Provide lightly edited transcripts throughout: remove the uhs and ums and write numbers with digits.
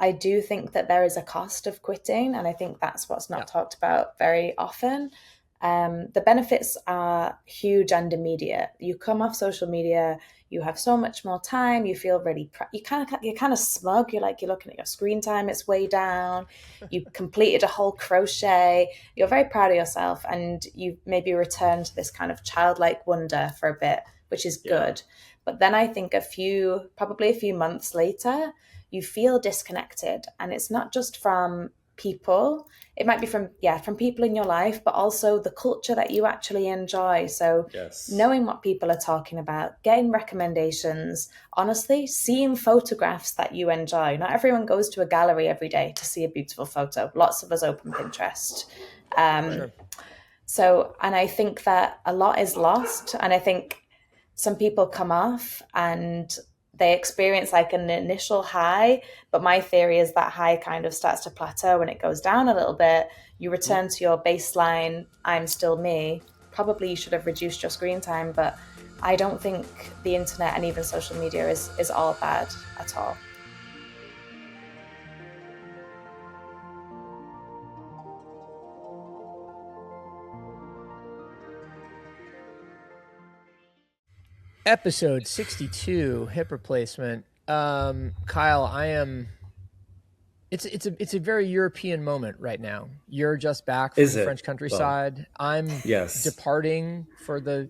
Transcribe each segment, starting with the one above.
I do think that there is a cost of quitting, and I think that's what's not talked about very often. The benefits are huge and immediate. You come off social media, you have so much more time. You feel really you're kind of smug. You're looking at your screen time; it's way down. You completed a whole crochet. You're very proud of yourself, and you maybe return to this kind of childlike wonder for a bit, which is good. But then I think probably a few months later, you feel disconnected, and it's not just from people. It might be from people in your life, but also the culture that you actually enjoy. So knowing what people are talking about, getting recommendations, honestly, seeing photographs that you enjoy. Not everyone goes to a gallery every day to see a beautiful photo. Lots of us open Pinterest. So, and I think that a lot is lost. And I think some people come off and they experience like an initial high, but my theory is that high kind of starts to plateau and it goes down a little bit. You return to your baseline, I'm still me. Probably you should have reduced your screen time, but I don't think the internet and even social media is all bad at all. Episode 62, hip replacement. Kyle, it's a very European moment right now. You're just back from the French countryside. Well, I'm departing for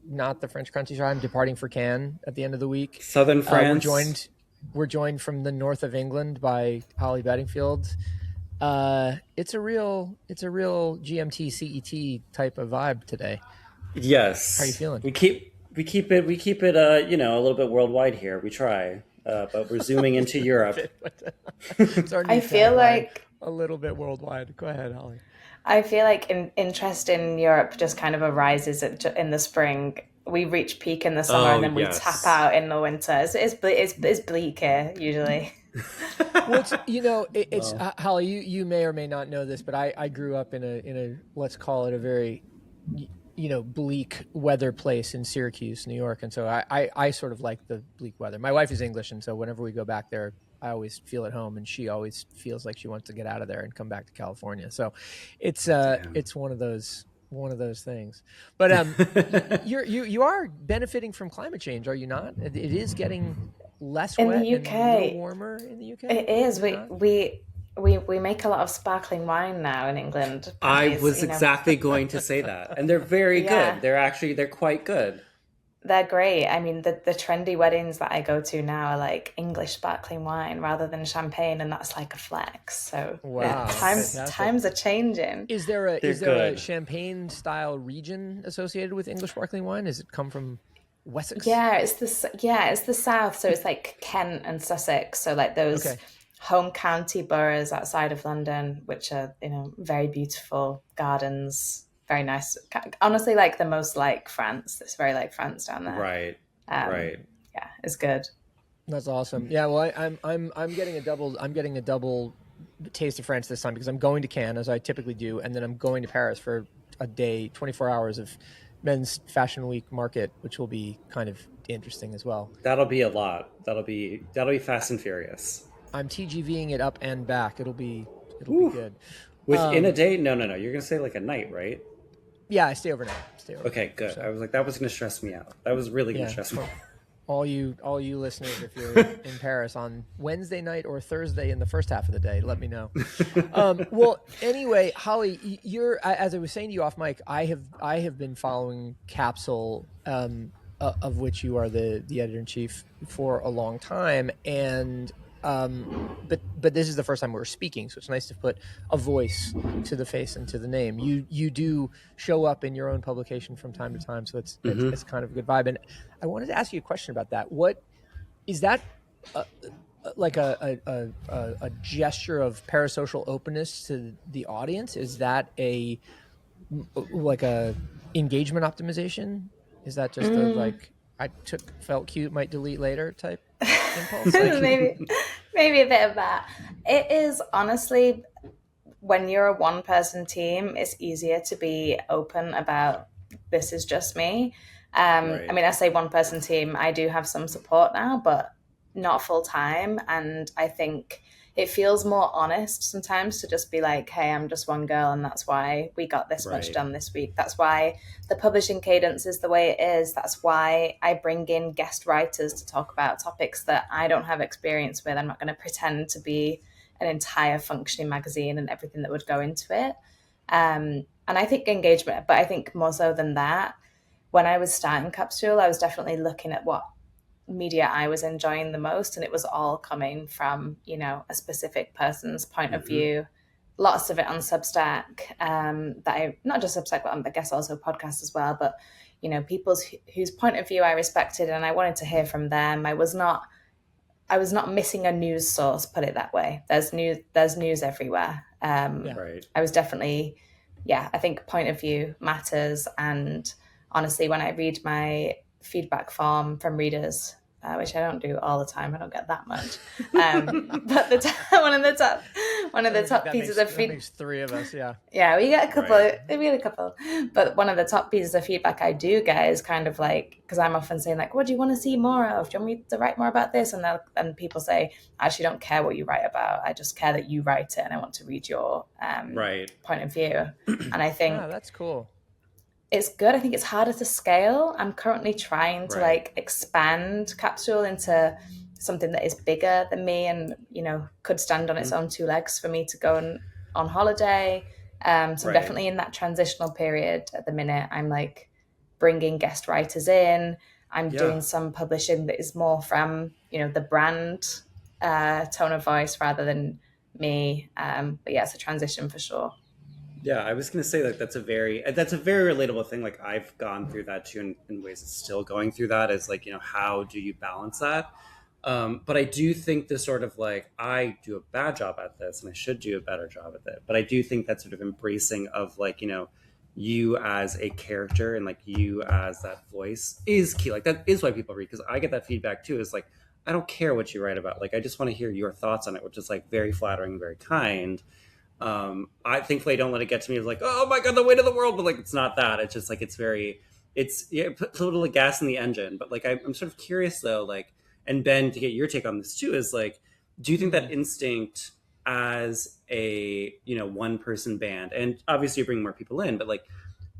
not the French countryside. I'm departing for Cannes at the end of the week. Southern France. We're joined from the north of England by Holly Beddingfield. It's a real GMT CET type of vibe today. Yes. How are you feeling? We keep it a little bit worldwide here. We try, but we're zooming into Europe. I feel like a little bit worldwide. Go ahead, Holly. I feel like interest in Europe just kind of arises in the spring. We reach peak in the summer and then we tap out in the winter. It's bleak here usually. Well, Holly, you may or may not know this, but I grew up in a let's call it a very bleak weather place in Syracuse, New York. And so I sort of like the bleak weather. My wife is English. And so whenever we go back there, I always feel at home, and she always feels like she wants to get out of there and come back to California. So it's one of those things, but you are benefiting from climate change, are you not? It is getting less in wet the UK, and a little warmer in the UK. It is. We make a lot of sparkling wine now in England. I was exactly going to say that. And they're very good. They're quite good. They're great. I mean, the trendy weddings that I go to now are like English sparkling wine rather than champagne, and that's like a flex. So wow, times are changing. Is there a champagne style region associated with English sparkling wine? Does it come from Wessex? Yeah, it's the south. So it's like Kent and Sussex. So like those home county boroughs outside of London, which are very beautiful gardens. Very nice. Honestly, like the most like France. It's very like France down there. Right. Right. Yeah, it's good. That's awesome. Yeah. Well, I'm getting a double taste of France this time because I'm going to Cannes as I typically do, and then I'm going to Paris for a day, 24 hours of men's fashion week market, which will be kind of interesting as well. That'll be a lot. That'll be fast and furious. I'm TGVing it up and back. It'll be good. Within a day? No. You're gonna say like a night, right? Yeah, I stay overnight. Okay, good. So, I was like, that was going to stress me out. That was really going to stress me out. All you listeners, if you're in Paris on Wednesday night or Thursday in the first half of the day, let me know. Well, anyway, Holly, you're, as I was saying to you off mic, I have been following Capsule, of which you are the editor-in-chief, for a long time, and but this is the first time we're speaking, so it's nice to put a voice to the face and to the name. You do show up in your own publication from time to time, so it's kind of a good vibe. And I wanted to ask you a question about that. What is that? Like a gesture of parasocial openness to the audience? Is that like a engagement optimization? Is that just a like felt cute, might delete later type impulse? Maybe a bit of that. It is honestly, when you're a one-person team, it's easier to be open about this is just me. Right. I mean, I say one-person team. I do have some support now, but not full time. And I think it feels more honest sometimes to just be like, hey, I'm just one girl and that's why we got this much done this week. That's why the publishing cadence is the way it is. That's why I bring in guest writers to talk about topics that I don't have experience with. I'm not going to pretend to be an entire functioning magazine and everything that would go into it. And I think engagement, but I think more so than that, when I was starting Capsule, I was definitely looking at what media I was enjoying the most, and it was all coming from, you know, a specific person's point of view. Lots of it on Substack, that I, not just Substack, but I guess also podcasts as well, but, you know, people's whose point of view I respected and I wanted to hear from them. I was not missing a news source, put it that way. There's news everywhere. I was definitely, I think point of view matters. And honestly, when I read my feedback form from readers, which I don't do all the time, I don't get that much. But one of the top pieces of feedback. Makes three of us, yeah. Yeah, we get a couple. We get a couple. But one of the top pieces of feedback I do get is kind of like, because I'm often saying like, what do you want to see more of? Do you want me to write more about this? And people say, I actually don't care what you write about. I just care that you write it, and I want to read your point of view. And I think that's cool. It's good. I think it's harder to scale. I'm currently trying to like expand Capsule into something that is bigger than me and, you know, could stand on its own two legs for me to go on holiday. So I'm definitely in that transitional period at the minute. I'm like bringing guest writers in. I'm doing some publishing that is more from, you know, the brand tone of voice rather than me. But yeah, it's a transition for sure. Yeah, I was going to say like that's a very relatable thing. Like I've gone through that too in ways it's still going through that, is like, you know, how do you balance that? But I do think the sort of like, I do a bad job at this and I should do a better job at it. But I do think that sort of embracing of like, you know, you as a character and like you as that voice is key. Like that is why people read, because I get that feedback too, is like, I don't care what you write about. Like, I just want to hear your thoughts on it, which is like very flattering and very kind. I thankfully I don't let it get to me as like, oh my god, the weight of the world, but like it's not that. It's just like put a little gas in the engine. But like I'm sort of curious though, like, and Ben, to get your take on this too, is like, do you think that instinct as a, you know, one person band, and obviously you bring more people in, but like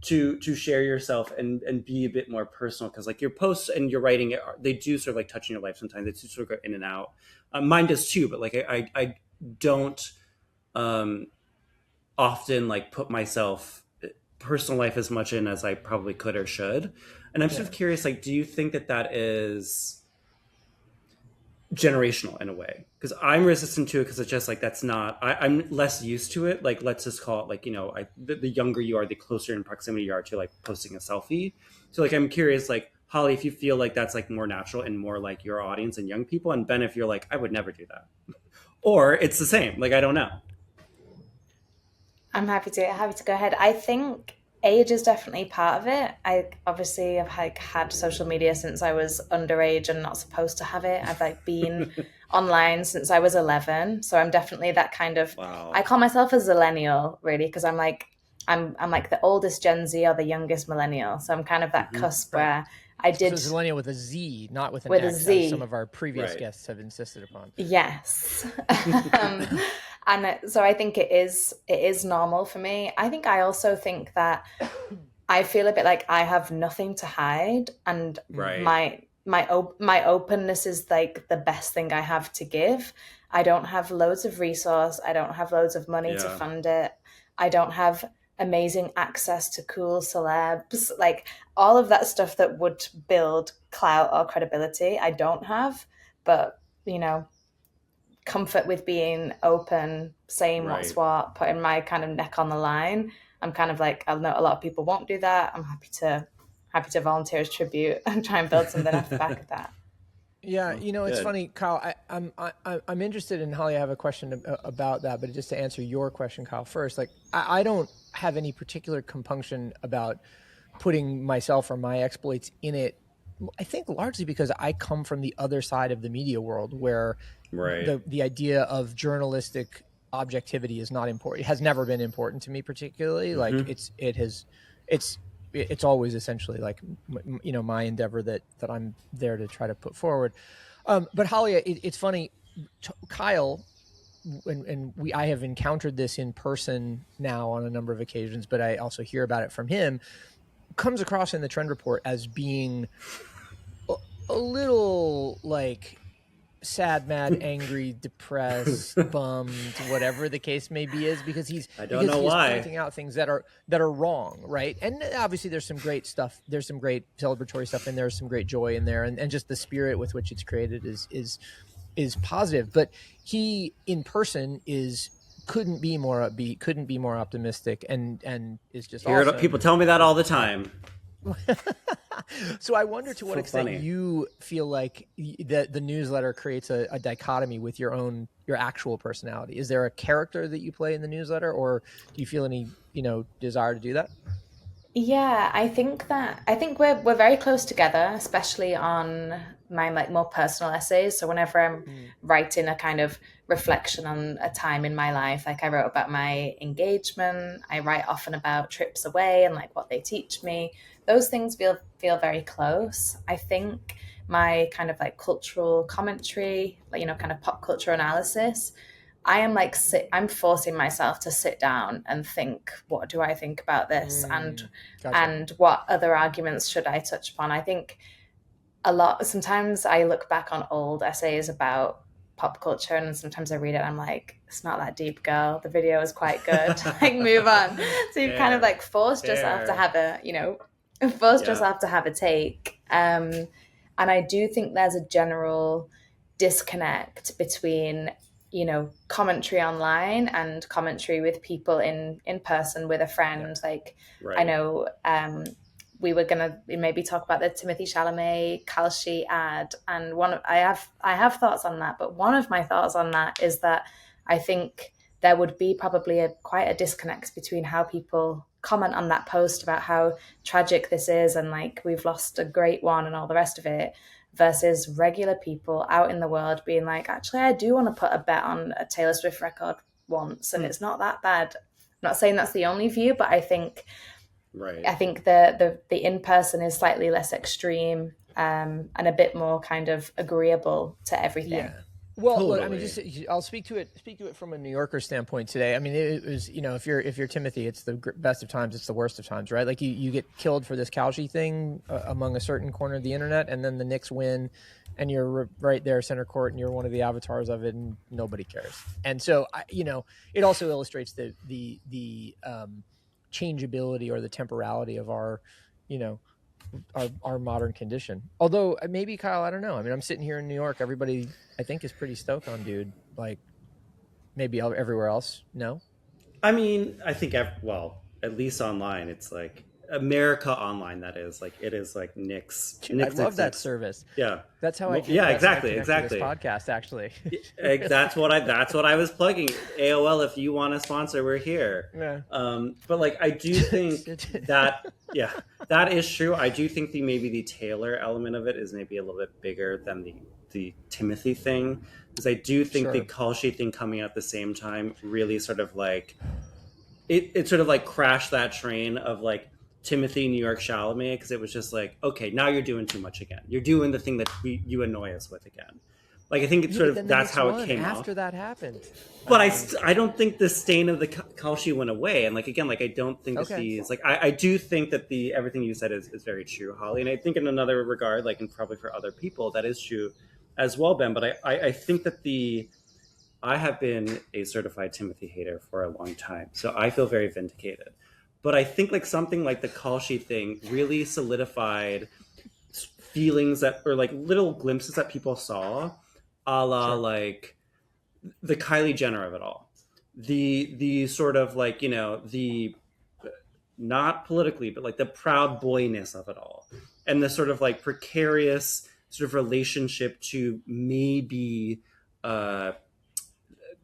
to share yourself and be a bit more personal, because like your posts and your writing, they do sort of like touch on your life sometimes. They do sort of go in and out. Mine does too, but like I don't often like put myself personal life as much in as I probably could or should. And I'm sort of curious, like, do you think that is generational in a way? Because I'm resistant to it, because it's just like, that's not, I'm less used to it. Like, let's just call it like, you know, the younger you are, the closer in proximity you are to like posting a selfie. So like, I'm curious, like, Holly, if you feel like that's like more natural and more like your audience and young people, and Ben, if you're like, I would never do that. Or it's the same, like, I don't know. I'm happy to go ahead. I think age is definitely part of it. I obviously have like had social media since I was underage and not supposed to have it. I've like been online since I was 11, so I'm definitely that kind of. Wow. I call myself a zillennial, really, because I'm like the oldest Gen Z or the youngest millennial, so I'm kind of that cusp where I did. So zillennial with a Z, not with an X, a Z, as some of our previous guests have insisted upon. Yes. And so I think it is normal for me. I think I also think that I feel a bit like I have nothing to hide, and my openness is like the best thing I have to give. I don't have loads of resource. I don't have loads of money to fund it. I don't have amazing access to cool celebs, like all of that stuff that would build clout or credibility. I don't have, but you know, comfort with being open, saying what's what, putting my kind of neck on the line. I'm kind of like, I know a lot of people won't do that. I'm happy to volunteer as tribute and try and build something off the back of that. Yeah, you know, it's funny, Kyle. I'm interested in, Holly, I have a question about that, but just to answer your question, Kyle, first, like I don't have any particular compunction about putting myself or my exploits in it. I think largely because I come from the other side of the media world, where the idea of journalistic objectivity is not important. It has never been important to me particularly. Like it's always essentially like, you know, my endeavor that I'm there to try to put forward. But Holly, it's funny, Kyle I have encountered this in person now on a number of occasions, but I also hear about it from him, comes across in the trend report as being a little like sad, mad, angry, depressed, bummed, whatever the case may be, is because he's pointing out things that are wrong, right? And obviously there's some great stuff, there's some great celebratory stuff, and there's some great joy in there, and just the spirit with which it's created is positive. But he in person couldn't be more upbeat, couldn't be more optimistic, and is just awesome. People tell me that all the time. So I wonder to what extent you feel like the newsletter creates a dichotomy with your actual personality. Is there a character that you play in the newsletter, or do you feel any desire to do that? Yeah, I think we're very close together, especially on my like more personal essays. So whenever I'm writing a kind of reflection on a time in my life, like I wrote about my engagement, I write often about trips away and like what they teach me. Those things feel very close. I think my kind of like cultural commentary, like, kind of pop culture analysis, I am like I'm forcing myself to sit down and think, what do I think about this, and Gotcha. and what other arguments should I touch upon? I think sometimes I look back on old essays about pop culture, and sometimes I read it and I'm like, it's not that deep, girl. The video is quite good. Like, move on. So you've kind of like forced yourself to have yourself to have a take. And I do think there's a general disconnect between commentary online and commentary with people in person with a friend. Like, right. I know we were gonna maybe talk about the Timothy Chalamet Kalshi ad, and I have thoughts on that, but one of my thoughts on that is that I think there would be probably quite a disconnect between how people comment on that post about how tragic this is and like we've lost a great one and all the rest of it, versus regular people out in the world being like, actually, I do want to put a bet on a Taylor Swift record once, and it's not that bad. I'm not saying that's the only view, but I think the in-person is slightly less extreme, and a bit more kind of agreeable to everything. Yeah. Well, totally. Look, I mean, I'll speak to it from a New Yorker standpoint today. I mean, it was, if you're Timothy, it's the best of times, it's the worst of times, right? Like you get killed for this Kalshi thing among a certain corner of the internet, and then the Knicks win, and you're right there center court, and you're one of the avatars of it, and nobody cares. And so, it also illustrates the changeability or the temporality of our modern condition. Although maybe, Kyle, I don't know. I mean, I'm sitting here in New York. Everybody, I think, is pretty stoked on dude. Like, maybe everywhere else, no? I mean, I think, at least online, it's like America Online. That is like, it is like Knicks. Dude, I love that service. Yeah, that's how I. Exactly. This podcast, actually. That's what I was plugging. AOL, if you want to sponsor, we're here. Yeah. But like, I do think that that is true. I do think maybe the Taylor element of it is maybe a little bit bigger than the Timothy thing, because I do think the Kalshi thing coming out at the same time really sort of like it sort of like crashed that train of like Timothy New York Chalamet, because it was just like, okay, now you're doing too much again. You're doing the thing that you annoy us with again. Like, I think it's sort of that's how it came out. After that happened. But I don't think the stain of the Kalshi went away. And like, again, like, I don't think that these, like, I do think that everything you said is very true, Holly. And I think in another regard, like, and probably for other people, that is true as well, Ben. But I think that I have been a certified Timothy hater for a long time. So I feel very vindicated. But I think like something like the Kalshi thing really solidified feelings or like little glimpses that people saw, a la like the Kylie Jenner of it all. The sort of like, the not politically, but like the proud boyness of it all. And the sort of like precarious sort of relationship to maybe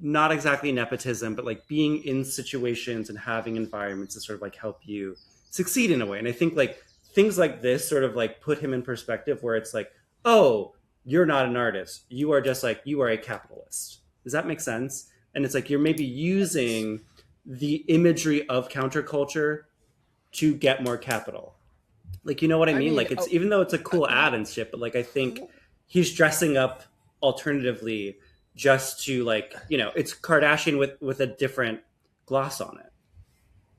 not exactly nepotism, but like being in situations and having environments to sort of like help you succeed in a way. And I think like things like this sort of like put him in perspective, where it's like, oh, you're not an artist. You are just like, you are a capitalist. Does that make sense? And it's like, you're maybe using the imagery of counterculture to get more capital. Like, you know what I mean? Like, it's even though it's a cool ad and shit, but like, I think he's dressing up alternatively just to like, it's Kardashian with a different gloss on it.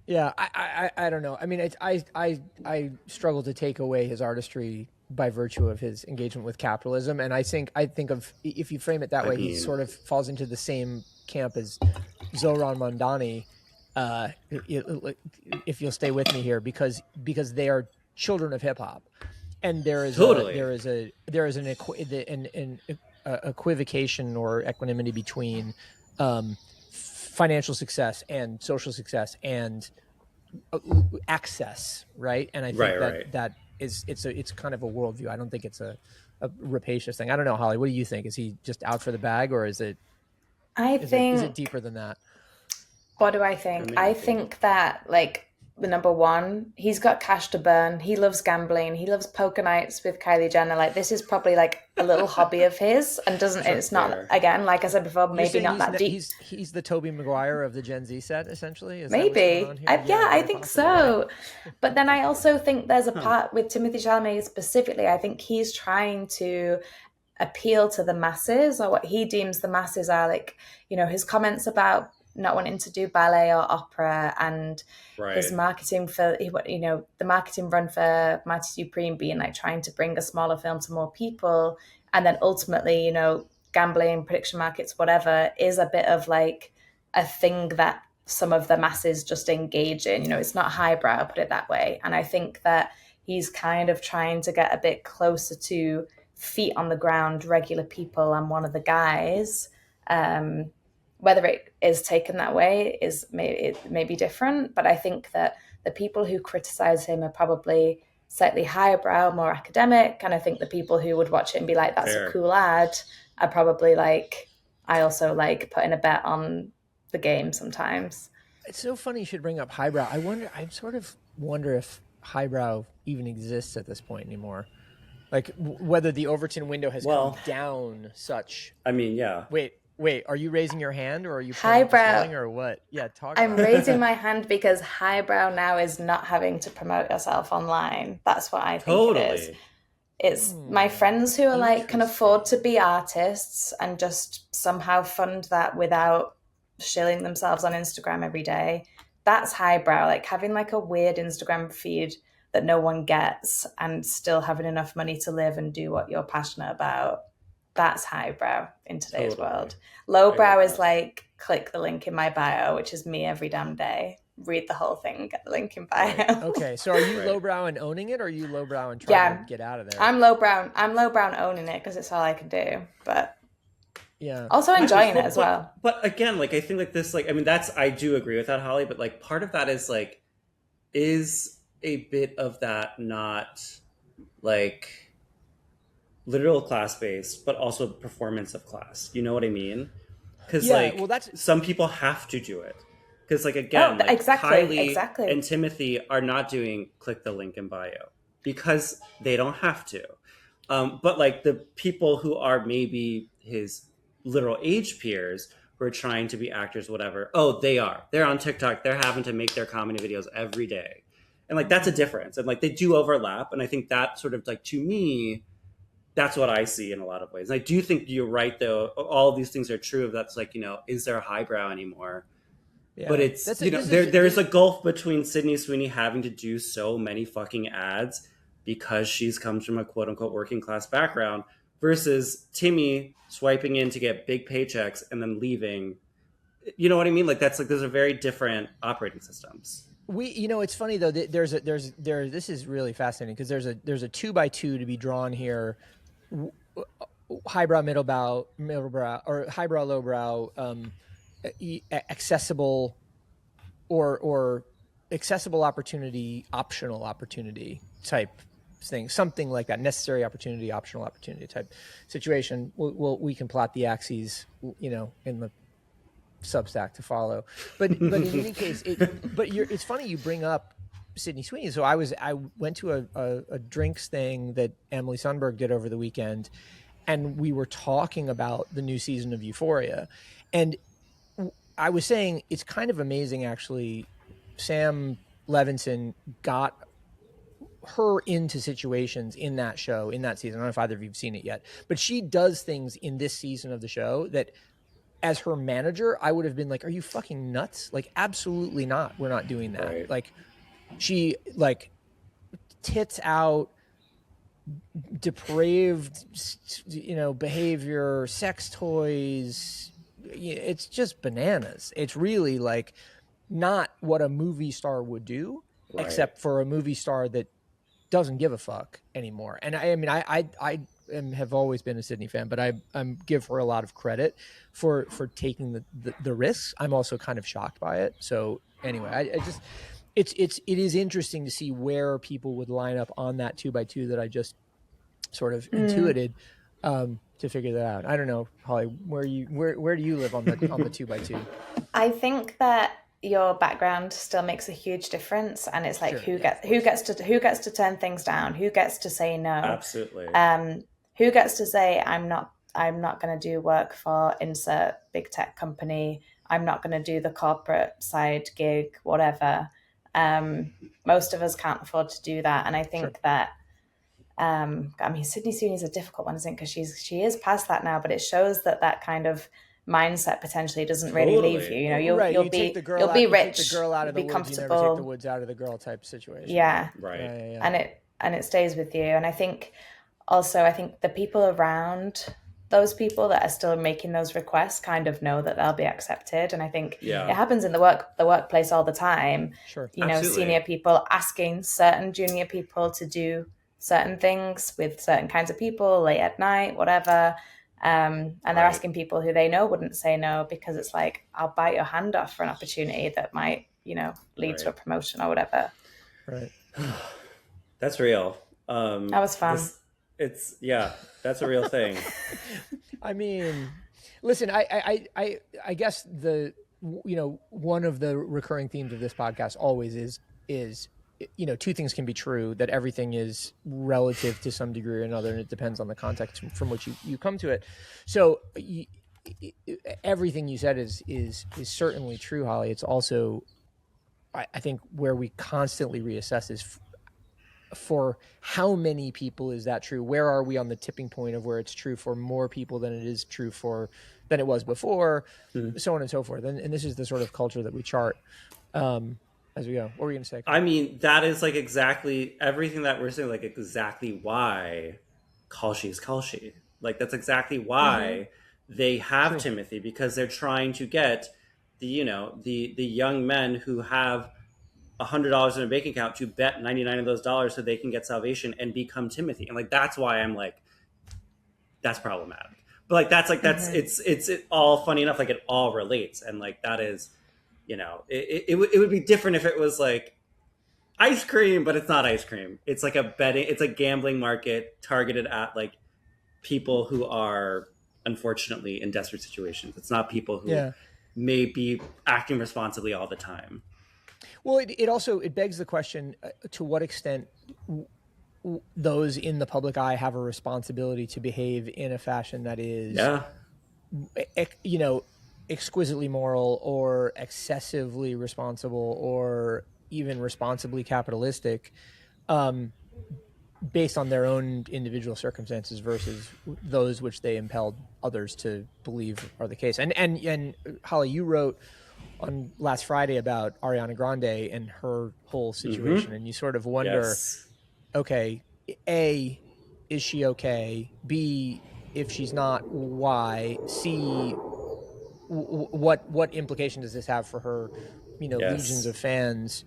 Yeah, I don't know. I mean, I struggle to take away his artistry by virtue of his engagement with capitalism, and I think of, if you frame it that way, he sort of falls into the same camp as Zohran Mamdani. If you'll stay with me here, because they are children of hip hop, and there is an equivocation or equanimity between financial success and social success and access, right? And I think that is it's kind of a worldview. I don't think it's a rapacious thing. I don't know, Holly. What do you think? Is he just out for the bag, or is it? Is it deeper than that? What do I think? I think that, like, the number one, he's got cash to burn. He loves gambling. He loves poker nights with Kylie Jenner. Like, this is probably like a little hobby of his, and it's not, again, like I said before, maybe not that deep. He's the Tobey Maguire of the Gen Z set, essentially. Is maybe. I think so. But then I also think there's a part with Timothée Chalamet specifically. I think he's trying to appeal to the masses, or what he deems the masses are, like, his comments about not wanting to do ballet or opera, and his marketing for, the marketing run for Mighty Supreme being like trying to bring a smaller film to more people. And then ultimately, gambling, prediction markets, whatever, is a bit of like a thing that some of the masses just engage in. It's not highbrow, I'll put it that way. And I think that he's kind of trying to get a bit closer to feet on the ground, regular people. And one of the guys, whether it is taken that way it may be different, but I think that the people who criticize him are probably slightly highbrow, more academic, and I think the people who would watch it and be like, that's a cool ad, are probably like, I also like putting a bet on the game sometimes. It's so funny you should bring up highbrow. I sort of wonder if highbrow even exists at this point anymore. Like, whether the Overton window has come down such. I mean, yeah. Wait, are you raising your hand, or are you highbrow or what? Yeah, I'm raising my hand because highbrow now is not having to promote yourself online. That's what I think it is. It's my friends who are like, can afford to be artists and just somehow fund that without shilling themselves on Instagram every day. That's highbrow, like having like a weird Instagram feed that no one gets and still having enough money to live and do what you're passionate about. That's highbrow in today's world. Lowbrow is like, click the link in my bio, which is me every damn day. Read the whole thing, get the link in bio. Okay, so are you lowbrow and owning it, or are you lowbrow and trying to get out of there? I'm lowbrow and owning it because it's all I can do. But also enjoying it as well. But again, like, I think like this, like, I mean, I do agree with that, Holly. But like, part of that is like, is a bit of that not like literal class based, but also performance of class. You know what I mean? Because some people have to do it. Because like, again, Kylie and Timothy are not doing click the link in bio because they don't have to. But like the people who are maybe his literal age peers who are trying to be actors, whatever. Oh, they're on TikTok. They're having to make their comedy videos every day. And like, that's a difference. And like, they do overlap. And I think that sort of like, to me, that's what I see in a lot of ways. And I do think you're right, though. All of these things are true. That's like, is there a highbrow anymore? Yeah. But it's, there's a gulf between Sydney Sweeney having to do so many fucking ads because she's comes from a quote unquote working class background versus Timmy swiping in to get big paychecks and then leaving. You know what I mean? Like, that's like, those are very different operating systems. It's funny though, this is really fascinating because there's a 2x2 to be drawn here. Highbrow, middlebrow, or highbrow, lowbrow, accessible, or accessible opportunity, optional opportunity type thing, something like that. Necessary opportunity, optional opportunity type situation. We can plot the axes, in the Substack to follow. But in any case, it's funny you bring up Sydney Sweeney. So I went to a drinks thing that Emily Sundberg did over the weekend, and we were talking about the new season of Euphoria, and I was saying it's kind of amazing actually. Sam Levinson got her into situations in that show, in that season. I don't know if either of you've seen it yet, but she does things in this season of the show that, as her manager, I would have been like, are you fucking nuts? Like, absolutely not. We're not doing that. Right. Like, she like tits out, depraved, behavior, sex toys. It's just bananas. It's really like not what a movie star would do, Right. except for a movie star that doesn't give a fuck anymore. And I mean, I have always been a Sydney fan, but I give her a lot of credit for taking the risks. I'm also kind of shocked by it. So anyway, I just, it is interesting to see where people would line up on that 2x2 that I just sort of intuited to figure that out. I don't know, Holly, where do you live on the 2x2? I think that your background still makes a huge difference, and it's like, Sure, who gets to turn things down, who gets to say no, Absolutely. who gets to say I'm not going to do work for insert big tech company, I'm not going to do the corporate side gig, whatever. Most of us can't afford to do that, and I think that I mean, Sydney Sweeney is a difficult one, isn't it? Because she is past that now, but it shows that kind of mindset potentially doesn't really leave you. You know, you'll be rich, take the girl out of the be woods, you never comfortable. take the woods out of the girl type situation. Yeah, Right. Yeah. And it stays with you. And I think the people around those people that are still making those requests kind of know that they'll be accepted. And I think it happens in the workplace all the time. Sure. You know, Absolutely. senior people asking certain junior people to do certain things with certain kinds of people late at night, whatever. And they're asking people who they know wouldn't say no, because it's like, I'll bite your hand off for an opportunity that might, lead to a promotion or whatever. Right. That's real. That was fun. That's a real thing. I mean, listen, I guess one of the recurring themes of this podcast always is two things can be true, that everything is relative to some degree or another, and it depends on the context from which you come to it. So everything you said is certainly true, Holly. It's also, I think, where we constantly reassess is for how many people is that true? Where are we on the tipping point of where it's true for more people than it is true than it was before, so on and so forth. And this is the sort of culture that we chart as we go. What were you going to say? I mean, that is like exactly everything that we're saying, like exactly why Kalshi is Kalshi. Like that's exactly why they have Timothy, because they're trying to get the young men who have $100 in a bank account to bet 99 of those dollars so they can get salvation and become Timothy. And like, that's why I'm like, that's problematic. But like, it's all funny enough. Like it all relates. And like, that is, it would be different if it was like ice cream, but it's not ice cream. It's like it's a gambling market targeted at like people who are unfortunately in desperate situations. It's not people who may be acting responsibly all the time. Well, it begs the question, to what extent those in the public eye have a responsibility to behave in a fashion that is, exquisitely moral or excessively responsible or even responsibly capitalistic, based on their own individual circumstances versus those which they impelled others to believe are the case. And Holly, you wrote on last Friday about Ariana Grande and her whole situation, and you sort of wonder, okay, A, is she okay? B, if she's not, why? C, what implication does this have for her, legions of fans,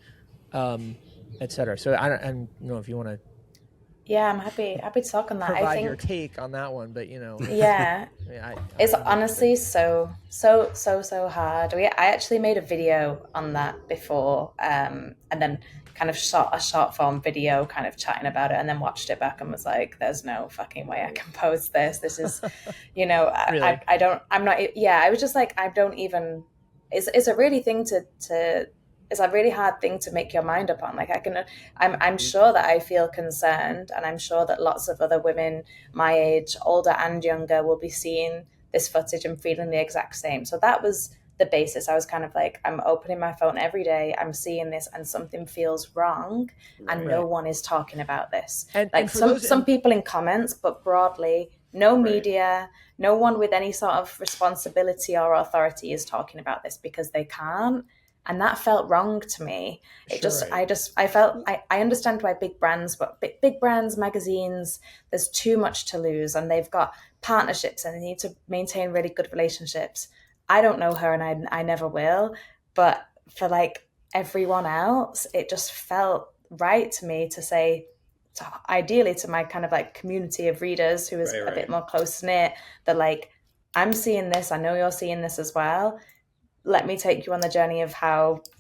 et cetera? So I don't know if you want to. Yeah, I'm happy to talk on that. Provide I think your take on that one, but yeah, it's honestly so hard. I actually made a video on that before, and then kind of shot a short form video, kind of chatting about it, and then watched it back and was like, "There's no fucking way I can post this. This is, really? I don't. I'm not. Yeah, I was just like, I don't even. It's a really thing to. It's a really hard thing to make your mind up on. Like I'm sure that I feel concerned, and I'm sure that lots of other women my age, older and younger, will be seeing this footage and feeling the exact same. So that was the basis. I was kind of like, I'm opening my phone every day, I'm seeing this, and something feels wrong, and no one is talking about this. And for some people in comments, but broadly, no media, no one with any sort of responsibility or authority is talking about this because they can't. And that felt wrong to me. I felt, I understand why big brands, but big brands, magazines, there's too much to lose, and they've got partnerships and they need to maintain really good relationships. I don't know her, and I never will, but for like everyone else, it just felt right to me to say, ideally to my kind of like community of readers who is a bit more close knit, that like, I'm seeing this, I know you're seeing this as well. Let me take you on the journey of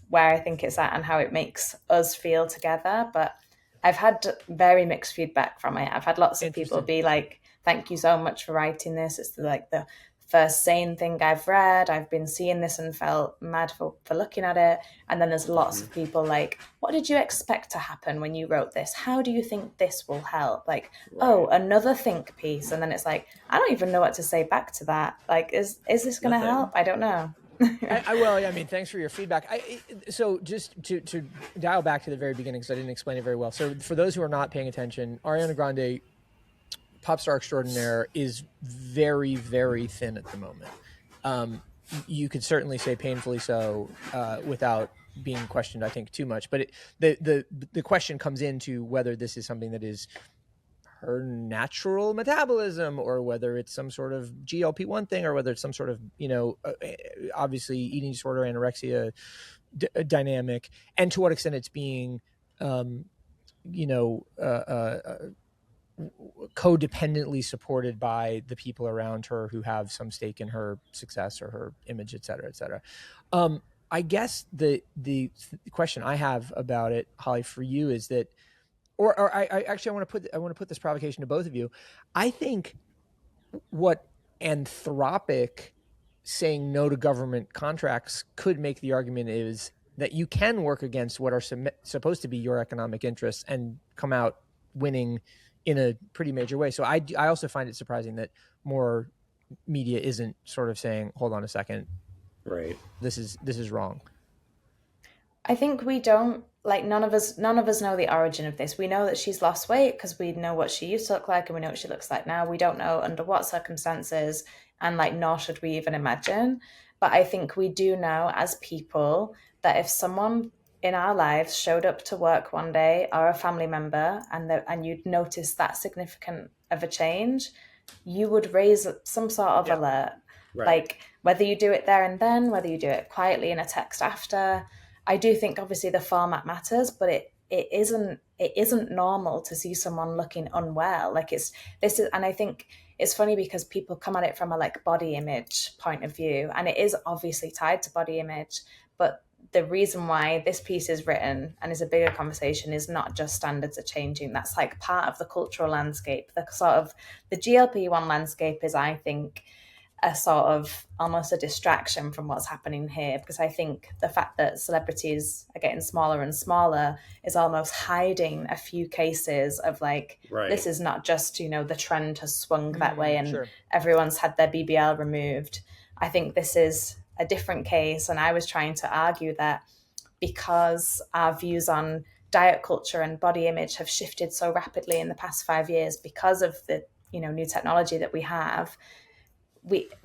where I think it's at and how it makes us feel together. But I've had very mixed feedback from it. I've had lots of people be like, thank you so much for writing this. It's like the first sane thing I've read. I've been seeing this and felt mad for looking at it. And then there's lots of people like, what did you expect to happen when you wrote this? How do you think this will help? Like, oh, another think piece. And then it's like, I don't even know what to say back to that. Like, is this going to help? I don't know. I mean, thanks for your feedback. So just to dial back to the very beginning, because I didn't explain it very well. So for those who are not paying attention, Ariana Grande, pop star extraordinaire, is very, very thin at the moment. You could certainly say painfully so, without being questioned, I think, too much. But the question comes into whether this is something that is her natural metabolism, or whether it's some sort of GLP-1 thing, or whether it's some sort of, obviously eating disorder, anorexia dynamic, and to what extent it's being, codependently supported by the people around her who have some stake in her success or her image, et cetera, et cetera. I guess the question I have about it, Holly, for you is that, or I actually I want to put this provocation to both of you. I think what Anthropic saying no to government contracts could make the argument is that you can work against what are supposed to be your economic interests and come out winning in a pretty major way. So I also find it surprising that more media isn't sort of saying, hold on a second, right, this is wrong. I think we don't, like, none of us know the origin of this. We know that she's lost weight because we know what she used to look like and we know what she looks like now. We don't know under what circumstances, and like, nor should we even imagine. But I think we do know as people that if someone in our lives showed up to work one day, or a family member, and you'd notice that significant of a change, you would raise some sort of alert. Right. Like, whether you do it there and then, whether you do it quietly in a text after. I do think obviously the format matters, but it isn't normal to see someone looking unwell. Like, and I think it's funny because people come at it from a like body image point of view, and it is obviously tied to body image. But the reason why this piece is written and is a bigger conversation is not just standards are changing. That's like part of the cultural landscape. The sort of the GLP-1 landscape is, I think, a sort of almost a distraction from what's happening here, because I think the fact that celebrities are getting smaller and smaller is almost hiding a few cases of like, this is not just, the trend has swung that way and everyone's had their BBL removed. I think this is a different case, and I was trying to argue that because our views on diet culture and body image have shifted so rapidly in the past 5 years because of the new technology that we have,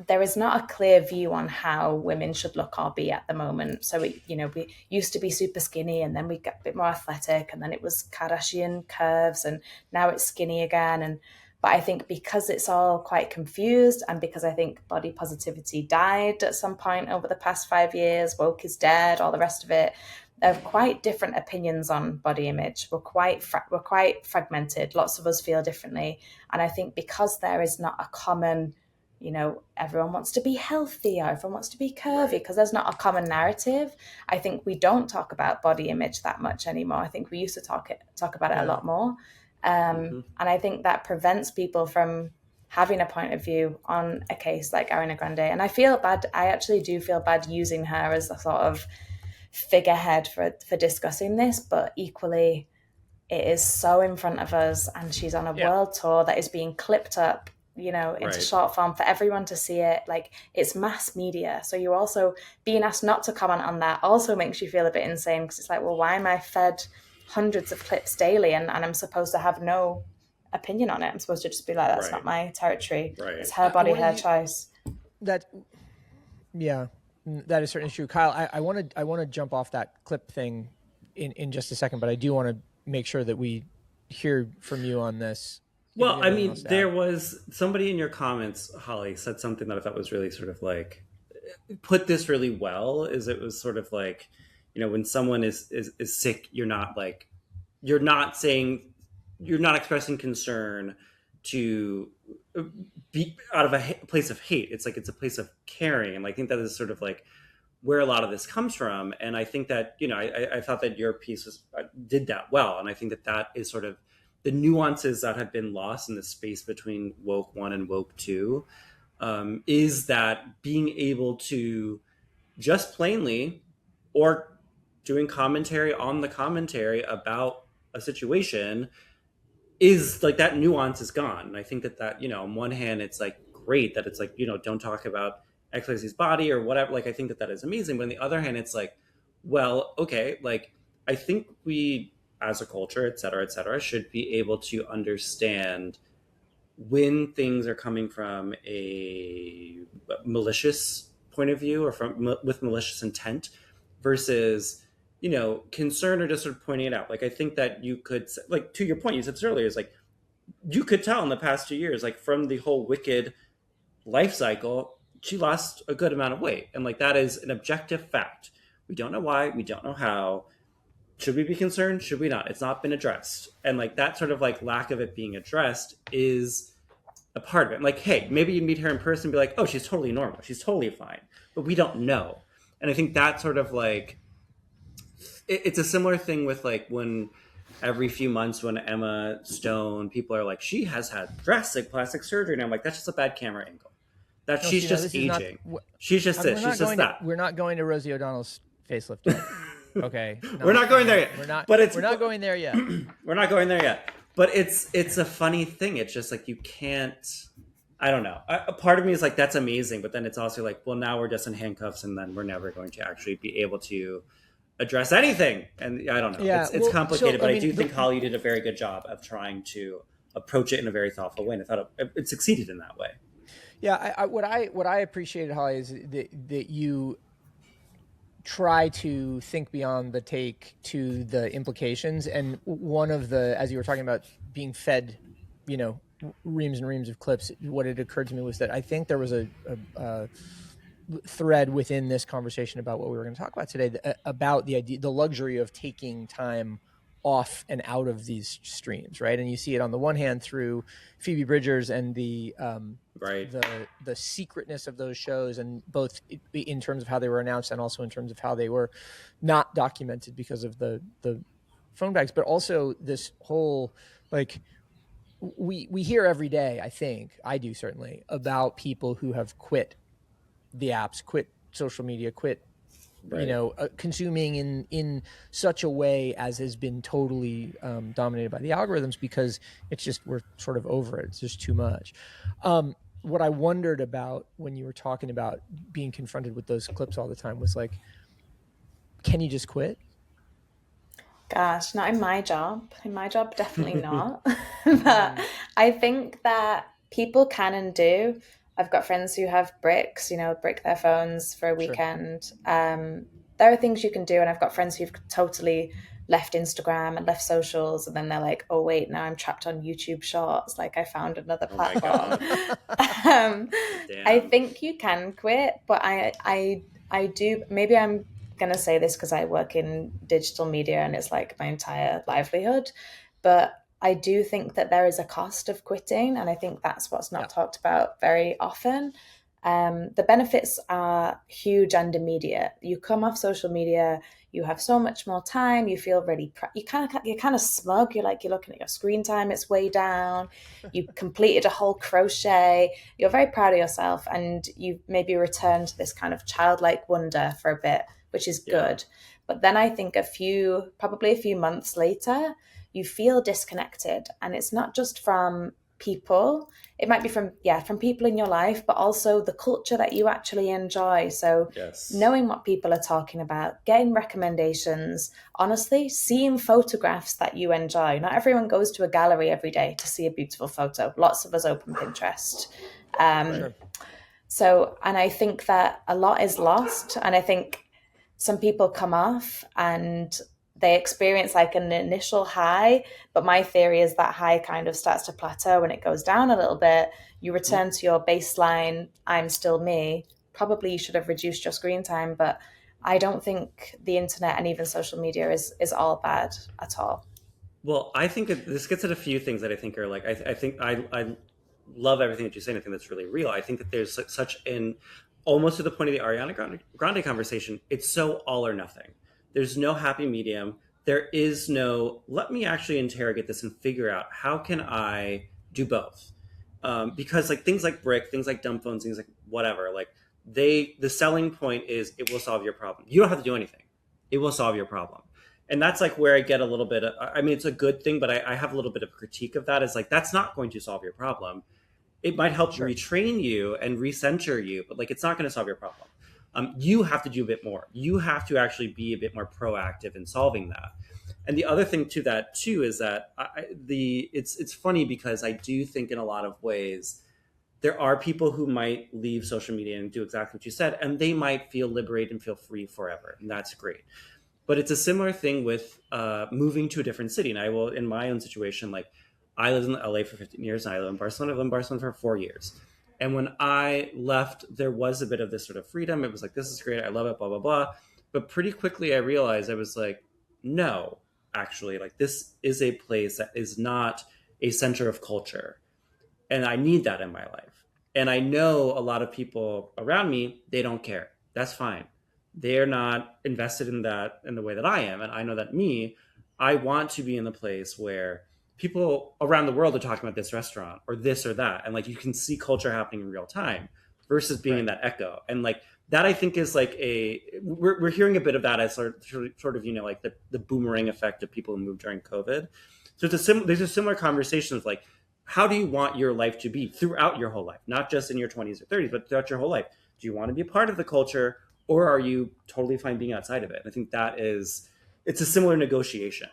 there is not a clear view on how women should look or be at the moment. So we used to be super skinny, and then we got a bit more athletic, and then it was Kardashian curves, and now it's skinny again. But I think because it's all quite confused, and because I think body positivity died at some point over the past 5 years, woke is dead, all the rest of it, there are quite different opinions on body image. We're quite fragmented. Lots of us feel differently. And I think because there is not a common, everyone wants to be healthy or everyone wants to be curvy, because there's not a common narrative. I think we don't talk about body image that much anymore. I think we used to talk about it a lot more. And I think that prevents people from having a point of view on a case like Ariana Grande. And I feel bad. I actually do feel bad using her as a sort of figurehead for discussing this, but equally it is so in front of us, and she's on a world tour that is being clipped up, into Right. short form for everyone to see it. Like, it's mass media. So you also being asked not to comment on that also makes you feel a bit insane, because it's like, well, why am I fed hundreds of clips daily and I'm supposed to have no opinion on it? I'm supposed to just be like, that's not Right. my territory. Right. It's her I body, want to her use choice. that. Yeah, that is certainly true, Kyle. I want to jump off that clip thing in just a second, but I do want to make sure that we hear from you on this. If Well, you have I anything mean, else to there add. was somebody in your comments, Holly, said something that I thought was really sort of like put this really well. Is it was sort of like, when someone is sick, you're not saying, you're not expressing concern to be out of a place of hate. It's like it's a place of caring, and I think that is sort of like where a lot of this comes from. And I think that, I thought that your piece did that well. And I think that that is sort of the nuances that have been lost in the space between woke one and woke two, is that being able to just plainly, or doing commentary on the commentary about a situation, is like that nuance is gone. And I think that on one hand, it's like great that it's like, don't talk about XYZ's body or whatever. Like, I think that is amazing. But on the other hand, it's like, well, okay, like, I think we as a culture, et cetera, should be able to understand when things are coming from a malicious point of view, or with malicious intent, versus concern, or just sort of pointing it out. Like, I think that you could, like, to your point, you said this earlier, is like, you could tell in the past 2 years, like, from the whole Wicked life cycle, she lost a good amount of weight, and like, that is an objective fact. We don't know why, we don't know how. Should we be concerned? Should we not? It's not been addressed. And like, that sort of like lack of it being addressed is a part of it. Like, hey, maybe you meet her in person and be like, oh, she's totally normal, she's totally fine, but we don't know. And I think that sort of like, it's a similar thing with like when every few months when Emma Stone, people are like, she has had drastic plastic surgery, and I'm like, that's just a bad camera angle. That No, she's see, no, just this is not. aging. She's just this. She's just that. We're not going to Rosie O'Donnell's facelift yet. Okay, We're not going there yet. We're not. But it's We're not going there yet. we're not going there yet. But it's a funny thing. It's just like, you can't. I don't know. A part of me is like, that's amazing, but then it's also like, well, now we're just in handcuffs, and then we're never going to actually be able to address anything. And I don't know. Yeah, it's complicated, but I mean, do think Holly did a very good job of trying to approach it in a very thoughtful way, and I thought it succeeded in that way. Yeah, what I appreciated, Holly, is that you try to think beyond the take to the implications. And one of the, as you were talking about being fed, reams and reams of clips, what had occurred to me was that I think there was a thread within this conversation about what we were going to talk about today, about the idea, the luxury of taking time off and out of these streams, right? And you see it on the one hand through Phoebe Bridgers and the Right. the secretness of those shows, and both in terms of how they were announced and also in terms of how they were not documented because of the phone bags, but also this whole, like, we hear every day, I think I do certainly, about people who have quit the apps, quit social media, quit Right. consuming in such a way as has been totally dominated by the algorithms, because it's just, we're sort of over it. It's just too much. What I wondered about when you were talking about being confronted with those clips all the time was like, can you just quit? Gosh, not in my job. In my job, definitely not. But I think that people can and do. I've got friends who have bricks, brick their phones for a weekend. There are things you can do. And I've got friends who've totally left Instagram and left socials. And then they're like, oh, wait, now I'm trapped on YouTube Shorts. Like, I found another platform. I think you can quit, but I do. Maybe I'm going to say this because I work in digital media and it's like my entire livelihood. But I do think that there is a cost of quitting, and I think that's what's not talked about very often. The benefits are huge and immediate. You come off social media, you have so much more time. You feel really, you're kind of smug. You're looking at your screen time; it's way down. You completed a whole crochet. You're very proud of yourself, and you maybe return to this kind of childlike wonder for a bit, which is good. But then I think probably a few months later, you feel disconnected, and it's not just from people. It might be from people in your life, but also the culture that you actually enjoy. So Yes. knowing what people are talking about, getting recommendations, honestly, seeing photographs that you enjoy. Not everyone goes to a gallery every day to see a beautiful photo. Lots of us open Pinterest. Sure. So, and I think that a lot is lost. And I think some people come off and they experience like an initial high, but my theory is that high kind of starts to plateau and it goes down a little bit. You return to your baseline, I'm still me. Probably you should have reduced your screen time, but I don't think the internet and even social media is all bad at all. Well, I think this gets at a few things that I think are like, I think I love everything that you're saying. I think that's really real. I think that there's such an, almost to the point of the Ariana Grande conversation, it's so all or nothing. There's no happy medium. There is no, let me actually interrogate this and figure out how can I do both. Because like things like Brick, things like dumb phones, things like whatever, like the selling point is it will solve your problem. You don't have to do anything. It will solve your problem. And that's like where I get a little bit of, I mean, it's a good thing, but I have a little bit of critique of that. Is like, that's not going to solve your problem. It might help retrain you and recenter you, but like, it's not going to solve your problem. You have to do a bit more. You have to actually be a bit more proactive in solving that. And the other thing to that too is that it's funny because I do think in a lot of ways there are people who might leave social media and do exactly what you said, and they might feel liberated and feel free forever, and that's great. But it's a similar thing with moving to a different city. And I will, in my own situation, like I lived in LA for 15 years and I live in Barcelona. I lived in Barcelona for 4 years. And when I left, there was a bit of this sort of freedom. It was like, this is great. I love it, blah, blah, blah. But pretty quickly I realized I was like, no, actually, like this is a place that is not a center of culture. And I need that in my life. And I know a lot of people around me, they don't care. That's fine. They're not invested in that in the way that I am. And I know that I want to be in the place where people around the world are talking about this restaurant or this or that. And like you can see culture happening in real time versus being in that echo. And like that, I think is like we're hearing a bit of that as sort of, you know, like the boomerang effect of people who moved during COVID. So there's a similar conversation of like, how do you want your life to be throughout your whole life? Not just in your 20s or 30s, but throughout your whole life. Do you want to be a part of the culture? Or are you totally fine being outside of it? I think it's a similar negotiation.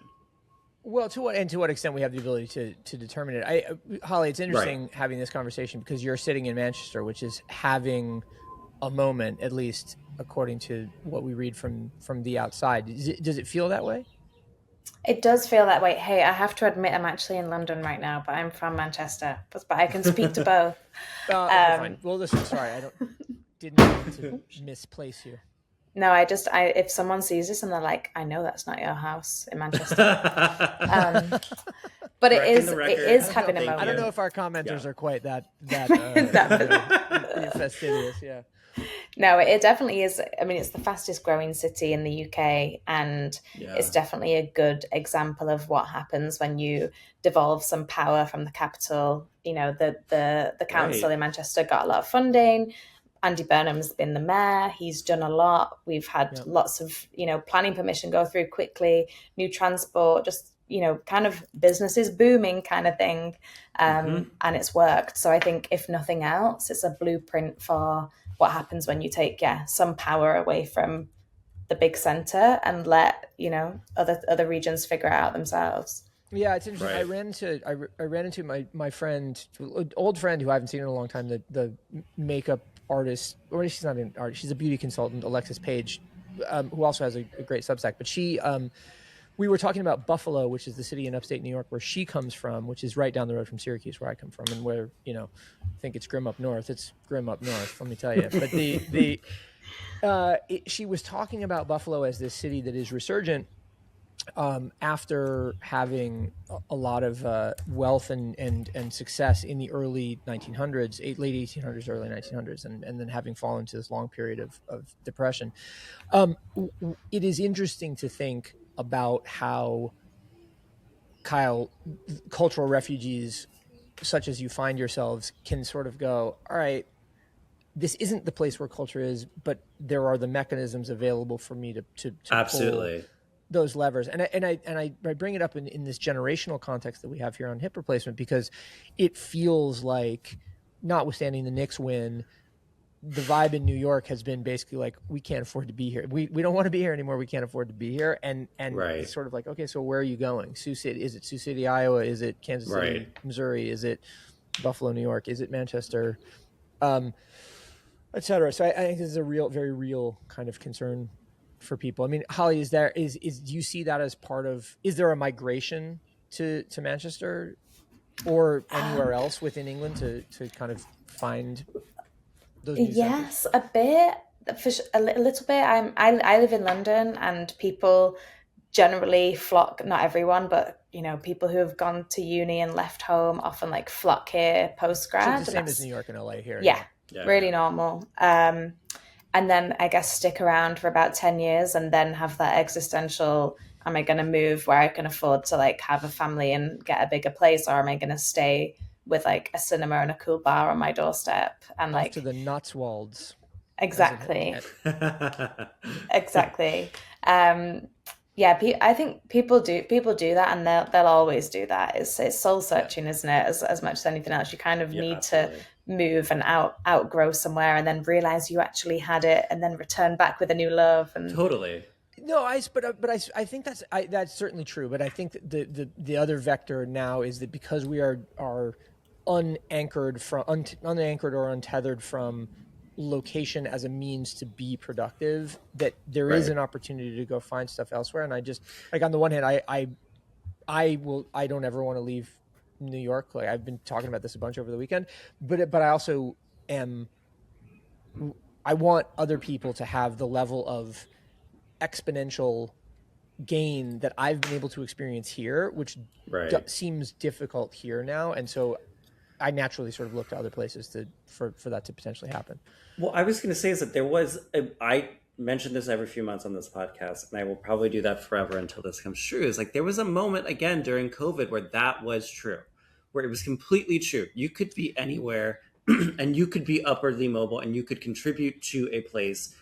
Well, to what extent we have the ability to determine it. Holly, it's interesting having this conversation because you're sitting in Manchester, which is having a moment, at least according to what we read from the outside. Does it feel that way? It does feel that way. Hey, I have to admit I'm actually in London right now, but I'm from Manchester. But I can speak to both. Okay, fine. Well, listen, sorry, didn't mean to misplace you. No, if someone sees this and they're like, I know that's not your house in Manchester. But it is having a moment. I don't know if our commenters are quite that fastidious. Yeah. No, it definitely is. I mean, it's the fastest growing city in the UK, and it's definitely a good example of what happens when you devolve some power from the capital. You know, the council in Manchester got a lot of funding. Andy Burnham's been the mayor. He's done a lot. We've had lots of, planning permission go through quickly, new transport, just, kind of businesses booming kind of thing. And it's worked. So I think if nothing else, it's a blueprint for what happens when you take, some power away from the big center and let, other regions figure it out themselves. Yeah, it's interesting. Right. I ran into my friend, old friend who I haven't seen in a long time, the makeup artist, or she's not an artist, she's a beauty consultant, Alexis Page, who also has a great Substack. But she, we were talking about Buffalo, which is the city in upstate New York where she comes from, which is right down the road from Syracuse, where I come from, and where, I think it's grim up north. It's grim up north, let me tell you. But she was talking about Buffalo as this city that is resurgent after having a lot of wealth and success in the early 1900s, late 1800s, early 1900s, and then having fallen to this long period of depression. It is interesting to think about how, Kyle, cultural refugees such as you find yourselves can sort of go, all right, this isn't the place where culture is, but there are the mechanisms available for me to absolutely those levers. And I bring it up in this generational context that we have here on hip replacement, because it feels like, notwithstanding the Knicks win, the vibe in New York has been basically like, we can't afford to be here. We don't want to be here anymore. We can't afford to be here. And Right. it's sort of like, okay, so where are you going? Sioux City? Is it Sioux City, Iowa? Is it Kansas City, Right. Missouri? Is it Buffalo, New York? Is it Manchester? Et cetera. So I think this is a very real kind of concern for people. I mean, Holly, do you see that as part of, is there a migration to Manchester or anywhere else within England to kind of find those new Yes, centers? a bit, a little bit. I live in London, and people generally flock. Not everyone, but people who have gone to uni and left home often like flock here post So grad. it's the same as New York and LA here. Yeah, Yeah. really normal. And then I guess stick around for about 10 years and then have that existential, am I going to move where I can afford to like have a family and get a bigger place, or am I going to stay with like a cinema and a cool bar on my doorstep? And Off like, to the Knotswolds. exactly. Exactly. Yeah, I think people do that, and they'll always do that. It's soul searching, isn't it? As much as anything else, you kind of Yeah, need absolutely. to move and outgrow somewhere, and then realize you actually had it, and then return back with a new love. And Totally. No, I think that's certainly true. But I think that the other vector now is that because we are unanchored or untethered from location as a means to be productive, that there is Right. an opportunity to go find stuff elsewhere. And I just, like, on the one hand, I don't ever want to leave New York. Like, I've been talking about this a bunch over the weekend, but I also I want other people to have the level of exponential gain that I've been able to experience here, which Right. seems difficult here now. And so I naturally sort of look to other places for that to potentially happen. Well, I was going to say is that I mentioned this every few months on this podcast, and I will probably do that forever until this comes true. Is like there was a moment again during COVID where that was true, where it was completely true. You could be anywhere and you could be upwardly mobile and you could contribute to a place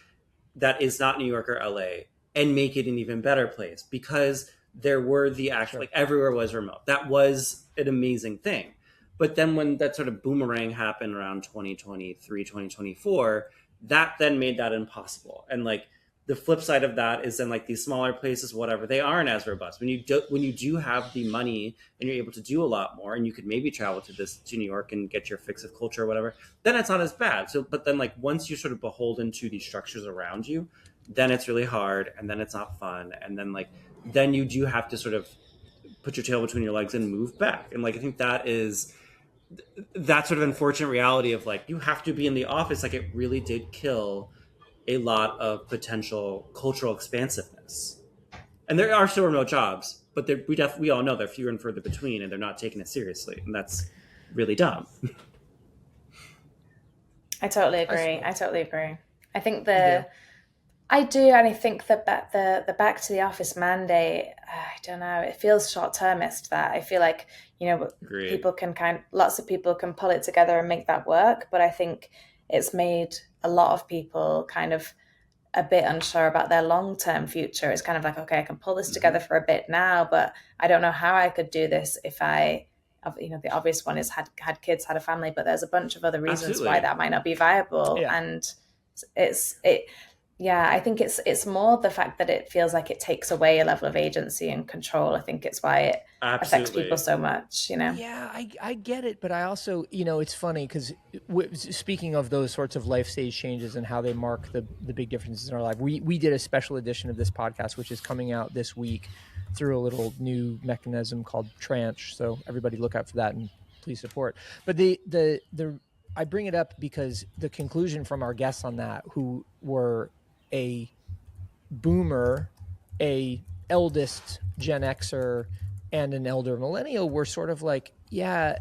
that is not New York or LA and make it an even better place because there were the actual, Sure. like everywhere was remote. That was an amazing thing. But then when that sort of boomerang happened around 2023, 2024, that then made that impossible. And like the flip side of that is then like these smaller places, whatever, they aren't as robust. When you do have the money and you're able to do a lot more, and you could maybe travel to New York and get your fix of culture or whatever, then it's not as bad. So, but then like once you're sort of beholden to these structures around you, then it's really hard, and then it's not fun, and then like then you do have to sort of put your tail between your legs and move back. And like I think that is that sort of unfortunate reality of like you have to be in the office. Like it really did kill a lot of potential cultural expansiveness. And there are still remote jobs, but we all know they're fewer and further between, and they're not taking it seriously, and that's really dumb. I totally agree. I think You do? I do, and I think that the back to the office mandate, I don't know, it feels short termist. That I feel like Agreed. people lots of people can pull it together and make that work, but I think it's made a lot of people kind of a bit unsure about their long term future. It's kind of like, okay, I can pull this together for a bit now, but I don't know how I could do this if the obvious one is had kids, had a family, but there's a bunch of other reasons Absolutely. why that might not be viable. Yeah. And yeah, I think it's more the fact that it feels like it takes away a level of agency and control. I think it's why it affects Absolutely. people so much, Yeah, I get it, but I also, it's funny because speaking of those sorts of life stage changes and how they mark the big differences in our life, we did a special edition of this podcast, which is coming out this week through a little new mechanism called Tranche. So everybody look out for that and please support. But I bring it up because the conclusion from our guests on that, who were a boomer, a eldest Gen Xer, and an elder millennial, were sort of like, yeah,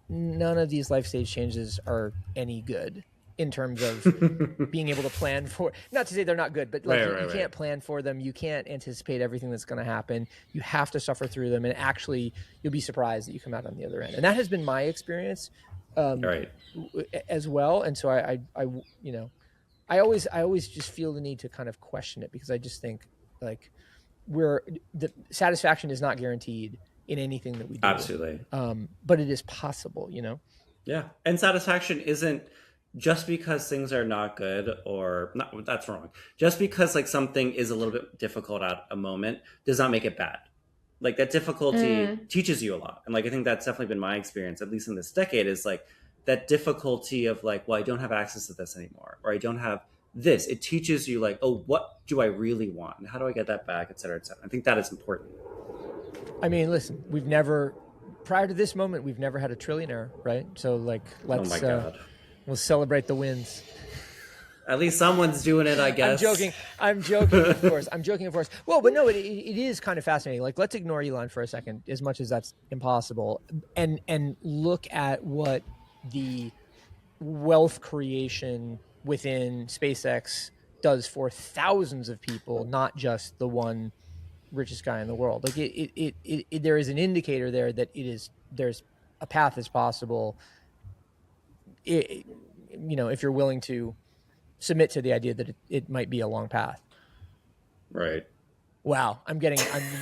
none of these life stage changes are any good in terms of being able to plan for, not to say they're not good, but like you can't plan for them. You can't anticipate everything that's going to happen. You have to suffer through them. And actually you'll be surprised that you come out on the other end. And that has been my experience as well. And so I always just feel the need to kind of question it, because I just think like the satisfaction is not guaranteed in anything that we do. Absolutely. But it is possible, Yeah. And satisfaction isn't just because things are not good or not, that's wrong. Just because like something is a little bit difficult at a moment does not make it bad. Like that difficulty teaches you a lot. And like, I think that's definitely been my experience, at least in this decade, is like that difficulty of like, well, I don't have access to this anymore, or I don't have this. It teaches you like, oh, what do I really want? And how do I get that back, et cetera, et cetera. I think that is important. I mean, listen, prior to this moment, we've never had a trillionaire, right? So like, let's, oh my God. We'll celebrate the wins. At least someone's doing it, I guess. I'm joking, of course. Well, but no, it is kind of fascinating. Like, let's ignore Elon for a second, as much as that's impossible, and look at what the wealth creation within SpaceX does for thousands of people, not just the one richest guy in the world. Like, there is an indicator there that there's a path is possible. If you're willing to submit to the idea that it might be a long path. Right. Wow. You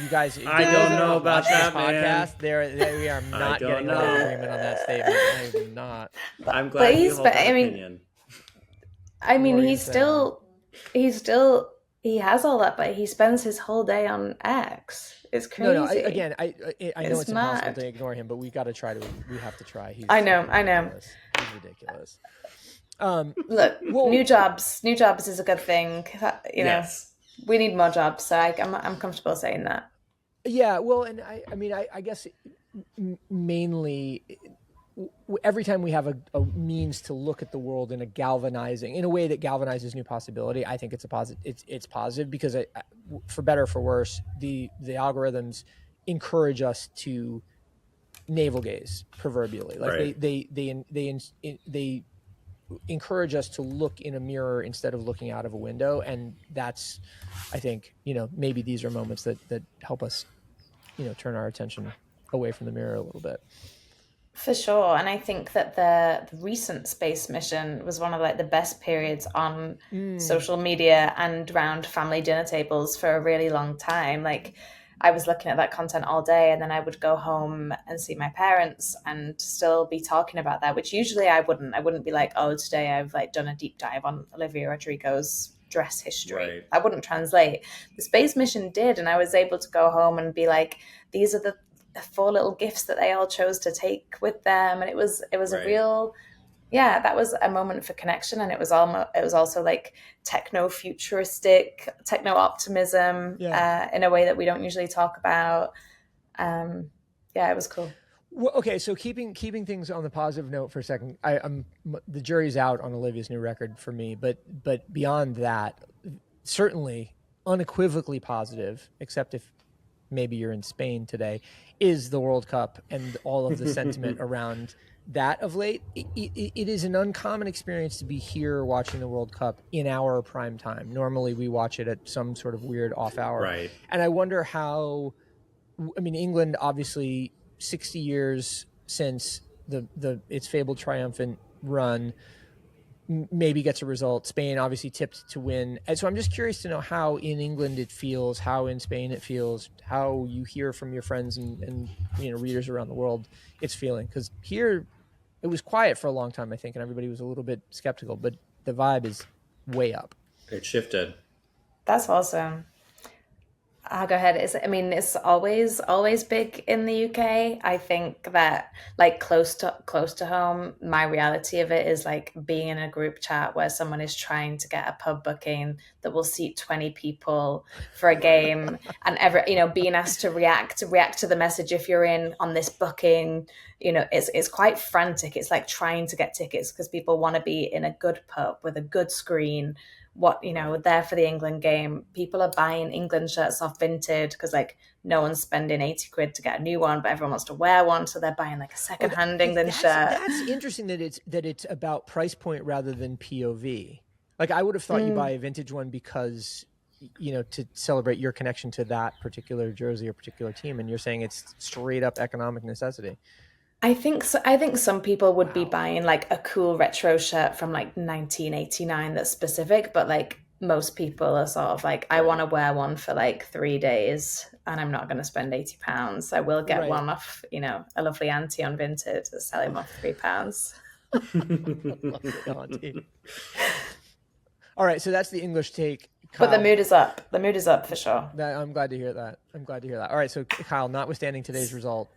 guys. I don't know about that, podcast. There we are not getting an agreement on that statement. I am not. I'm glad you hold that opinion. I mean, he has all that, but he spends his whole day on X. It's crazy. No. Again, I know it's impossible to ignore him, but we have to try. I know. He's ridiculous. Look, new jobs is a good thing. Yes. We need more jobs, so I'm comfortable saying that. Yeah, well, and I guess mainly every time we have a means to look at the world in a way that galvanizes new possibility, I think it's a positive. It's positive because for better or for worse, the algorithms encourage us to navel gaze proverbially. Like right. they encourage us to look in a mirror instead of looking out of a window, and that's, I think, maybe these are moments that help us, turn our attention away from the mirror a little bit. For sure. And I think that the recent space mission was one of like the best periods on social media and around family dinner tables for a really long time. Like, I was looking at that content all day, and then I would go home and see my parents and still be talking about that, which usually I wouldn't be like, oh, today I've like done a deep dive on Olivia Rodrigo's dress history. Right. I wouldn't translate. The space mission did, and I was able to go home and be like, these are the 4 little gifts that they all chose to take with them. And it was right. A real, that was a moment for connection. And it was also like techno-futuristic, techno-optimism in a way that we don't usually talk about. It was cool. Well, okay, so keeping things on the positive note for a second, the jury's out on Olivia's new record for me, but beyond that, certainly unequivocally positive, except if maybe you're in Spain today, is the World Cup and all of the sentiment around that of late. It is an uncommon experience to be here watching the World Cup in our prime time. Normally we watch it at some sort of weird off hour. Right. And I wonder how, England, obviously 60 years since its fabled triumphant run, maybe gets a result. Spain obviously tipped to win. And so I'm just curious to know how in England it feels, how in Spain it feels, how you hear from your friends and readers around the world it's feeling. Because here it was quiet for a long time, I think, and everybody was a little bit skeptical, but the vibe is way up. It shifted. That's awesome. I'll go ahead. It's always big in the UK. I think that like close to home, my reality of it is like being in a group chat where someone is trying to get a pub booking that will seat 20 people for a game, and being asked to react to the message if you're in on this booking. It's quite frantic. It's like trying to get tickets because people want to be in a good pub with a good screen. There for the England game. People are buying England shirts off Vinted because like no one's spending 80 quid to get a new one, but everyone wants to wear one, so they're buying like a second-hand England shirt. That's interesting that it's about price point rather than POV. Like, I would have thought you buy a vintage one because to celebrate your connection to that particular jersey or particular team, and you're saying it's straight up economic necessity. I think so. I think some people would be buying like a cool retro shirt from like 1989 that's specific, but like most people are sort of like, I want to wear one for like 3 days and I'm not going to spend £80. I will get one off, a lovely auntie on Vinted that's selling one for £3. Lovely auntie. All right, so that's the English take. Kyle, but the mood is up. The mood is up for sure. I'm glad to hear that. All right, so Kyle, notwithstanding today's result,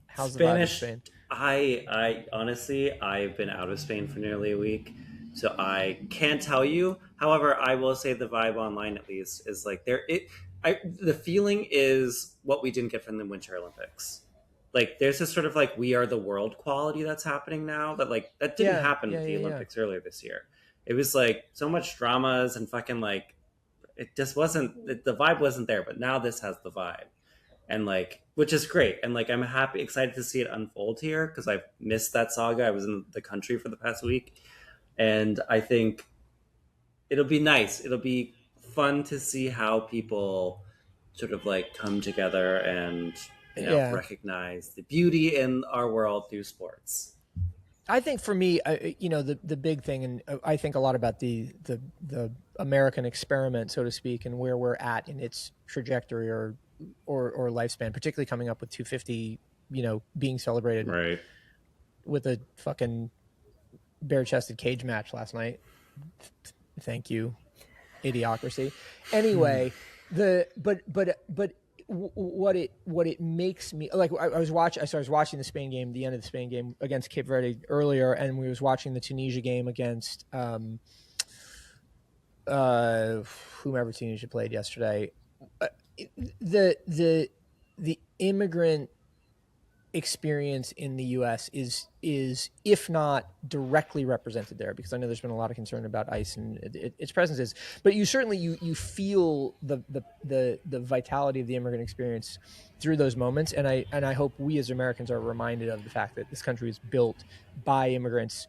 how's the vibe in Spain? I honestly, I've been out of Spain for nearly a week, so I can't tell you. However, I will say the vibe online, at least, is like the feeling is what we didn't get from the Winter Olympics. Like, there's this sort of like, we are the world quality that's happening now that didn't happen with the Olympics earlier this year. It was like so much dramas and fucking like, it just wasn't, the vibe wasn't there, but now this has the vibe. And like, which is great. And like, I'm excited to see it unfold here because I've missed that saga. I was in the country for the past week. And I think it'll be nice. It'll be fun to see how people sort of like come together and, recognize the beauty in our world through sports. I think for me, the big thing, and I think a lot about the American experiment, so to speak, and where we're at in its trajectory or lifespan, particularly coming up with 250, being celebrated with a fucking bare-chested cage match last night. Thank you, idiocracy. Anyway, what it makes me like, I was watching the Spain game, the end of the Spain game against Cape Verde earlier, and we was watching the Tunisia game against whomever Tunisia played yesterday. The immigrant experience in the U.S. is if not directly represented there, because I know there's been a lot of concern about ICE and its presence is, but you certainly you feel the vitality of the immigrant experience through those moments, and I hope we as Americans are reminded of the fact that this country is built by immigrants,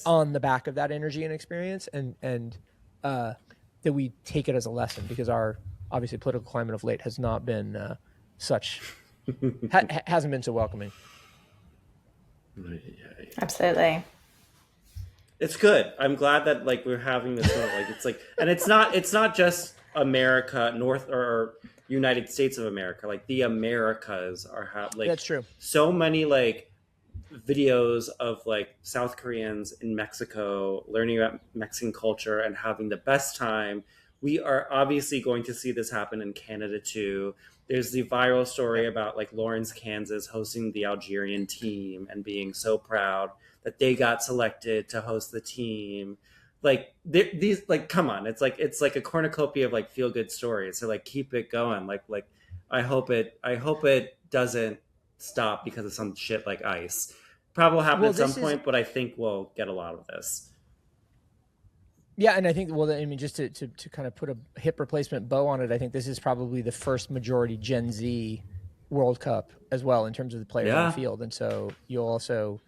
on the back of that energy and experience, and that we take it as a lesson, because our obviously political climate of late has not been such. Hasn't been so welcoming. Absolutely. It's good. I'm glad that like we're having this like it's like, and it's not just America, North or United States of America. Like the Americas are like, that's true. So many like videos of like South Koreans in Mexico learning about Mexican culture and having the best time. We are obviously going to see this happen in Canada too. There's the viral story about like Lawrence, Kansas hosting the Algerian team and being so proud that they got selected to host the team. Like these, like, come on. It's like a cornucopia of like feel good stories. So like, keep it going. Like I hope it doesn't stop because of some shit like ICE. Probably will happen at some point, but I think we'll get a lot of this. Yeah, and I think, just to kind of put a hip replacement bow on it, I think this is probably the first majority Gen Z World Cup as well in terms of the players on the field, and so you'll also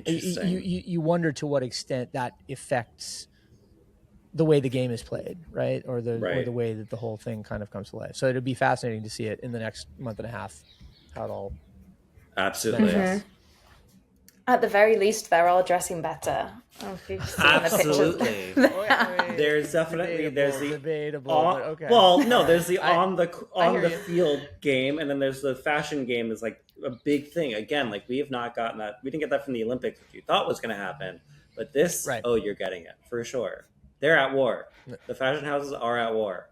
you wonder to what extent that affects the way the game is played, right, or the way that the whole thing kind of comes to life. So it'll be fascinating to see it in the next month and a half how it all. Absolutely. Mm-hmm. At the very least, they're all dressing better. Absolutely. There's definitely debatable. Okay. Well, no, there's the on the field game, and then there's the fashion game is like a big thing. Again, like we have not gotten that. We didn't get that from the Olympics, which you thought was going to happen, but this, you're getting it for sure. They're at war. The fashion houses are at war.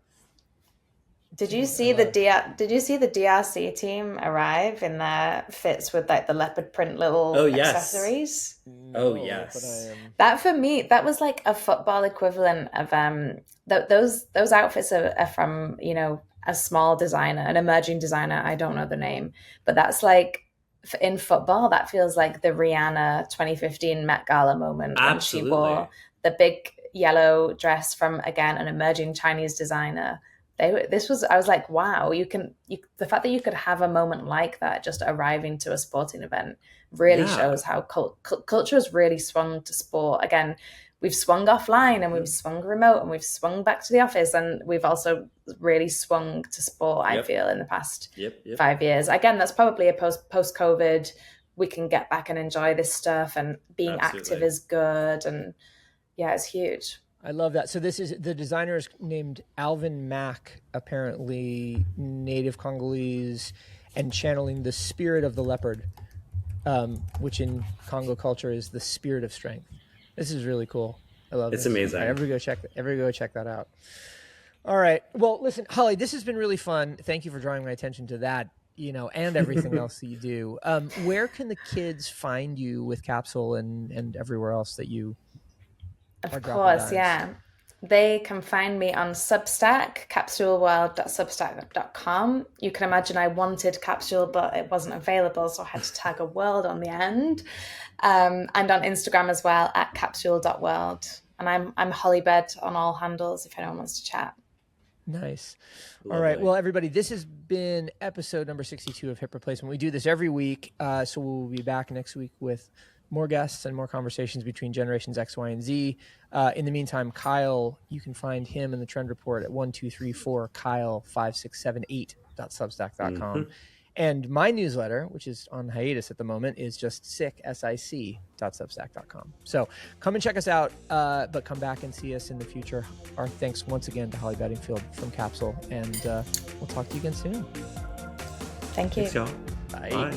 Did you see the DRC team arrive in their fits with like the leopard print little accessories? No, yes. That for me, that was like a football equivalent of those outfits are from a small designer, an emerging designer. I don't know the name, but that's like in football. That feels like the Rihanna 2015 Met Gala moment. Absolutely. When she wore the big yellow dress from again an emerging Chinese designer. I was like, wow, the fact that you could have a moment like that just arriving to a sporting event really shows how culture has really swung to sport. Again, we've swung offline and we've swung remote and we've swung back to the office, and we've also really swung to sport, I feel, in the past 5 years. Again, that's probably a post-COVID, we can get back and enjoy this stuff, and being active is good, and yeah, it's huge. I love that. So this is, the designer is named Alvin Mack, apparently native Congolese, and channeling the spirit of the leopard, which in Congo culture is the spirit of strength. This is really cool. I love It's this. amazing. Right, everybody go check that out. All right. Well, listen, Holly, this has been really fun. Thank you for drawing my attention to that, and everything else that you do. Where can the kids find you with Capsule and everywhere else that you Of course, yeah. They can find me on Substack, capsuleworld.substack.com. You can imagine I wanted Capsule, but it wasn't available, so I had to tag a world on the end. And on Instagram as well, at capsule.world. And I'm Hollybed on all handles if anyone wants to chat. Nice. Lovely. All right. Well, everybody, this has been episode number 62 of Hip Replacement. We do this every week, so we'll be back next week with more guests and more conversations between generations X, Y, and Z. In the meantime, Kyle, you can find him in the Trend Report at 1234kyle5678.substack.com. Mm-hmm. And my newsletter, which is on hiatus at the moment, is just sick.substack.com. So come and check us out, but come back and see us in the future. Our thanks once again to Holly Beddingfield from Capsule, and we'll talk to you again soon. Thank you. Thanks, y'all. Bye. Bye.